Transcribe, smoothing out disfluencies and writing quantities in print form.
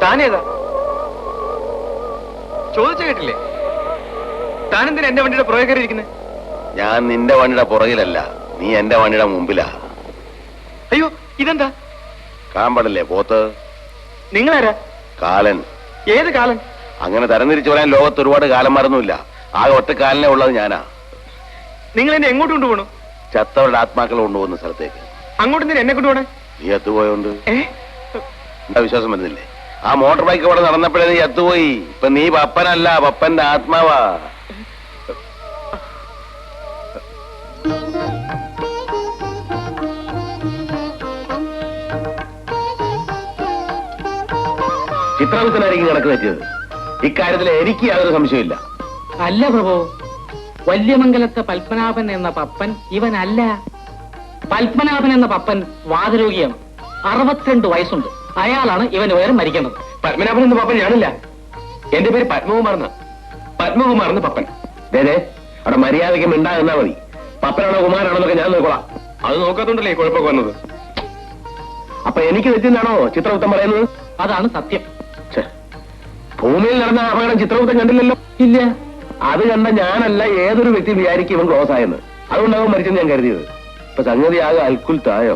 താനേതാ? ചോദിച്ച കേട്ടില്ലേ? താനെന്തിനാ എന്റെ വണ്ടിയുടെ പുറകെ കയറിയിരിക്കുന്നത്? ഞാൻ നിന്റെ വണ്ടിയുടെ പുറകിലല്ല, നീ എന്റെ വണ്ടിയുടെ മുമ്പിലാ. അയ്യോ, ഇതെന്താ? കാമ്പടല്ലേ പോത്ത്? നിങ്ങളാരാ? കാലൻ. ഏത് കാലൻ? അങ്ങനെ തരംതിരിച്ചു പറയാൻ ലോകത്ത് ഒരുപാട് കാലന്മാരൊന്നുമില്ല. ആകെ ഒറ്റക്കാലനെ ഉള്ളത് ഞാനാ. നിങ്ങൾ എന്നെ എങ്ങോട്ട് കൊണ്ടുപോകണു? ചത്തവരുടെ ആത്മാക്കളെ കൊണ്ടുപോകുന്ന സ്ഥലത്തേക്ക്. അങ്ങോട്ട് എന്തിനാ എന്നെ കൊണ്ടുപോകണേ? നീ എത്തുപോയോണ്ട് എന്താ വിശ്വാസം വരുന്നില്ലേ? ആ മോട്ടോർ ബൈക്ക് ഇവിടെ നടന്നപ്പോഴേ നീ എത്തുപോയി. ഇപ്പൊ നീ പപ്പനല്ല, പപ്പന്റെ ആത്മാവാ. ചിത്രവിത്തനായിരിക്കും കണക്ക് തെറ്റിയത്. ഇക്കാര്യത്തിൽ എനിക്ക് യാതൊരു സംശയമില്ല. അല്ല പ്രഭു, വല്യമംഗലത്തെ പത്മനാഭൻ എന്ന പപ്പൻ ഇവനല്ല. പത്മനാഭൻ എന്ന പപ്പൻ വാതരോഗിയാണ്. 62 വയസ്സുണ്ട്. അയാളാണ് ഇവന് വേറെ മരിക്കേണ്ടത്. പത്മനാഭൻ എന്ന പപ്പൻ ഞാനില്ല. എന്റെ പേര് പത്മകുമാർന്ന. പത്മകുമാർന്ന് പപ്പൻ. അതെ, അവിടെ മര്യാദയ്ക്ക് മിണ്ടാകുന്നാ മതി. പപ്പനാണോ കുമാരാണോ എന്നൊക്കെ ഞാൻ നോക്കോളാം. അത് നോക്കാത്തോണ്ടല്ലേ കുഴപ്പമൊക്കെ വന്നത്. അപ്പൊ എനിക്ക് തെറ്റിന്നാണോ ചിത്രഗുപ്തൻ പറയുന്നത്? അതാണ് സത്യം. ഭൂമിയിൽ നടന്ന അപകടം ചിത്രഗുപ്തൻ കണ്ടില്ലല്ലോ. ഇല്ല. അത് കണ്ട ഞാനല്ല ഏതൊരു വ്യക്തി വിചാരിക്കും ഇവൻ ക്ലോസ് ആയെന്ന്. അതുകൊണ്ടാവും മരിച്ചെന്ന് ഞാൻ കരുതിയത്. ഇപ്പൊ സംഗതി ആകെ അൽക്കുൽത്തായോ.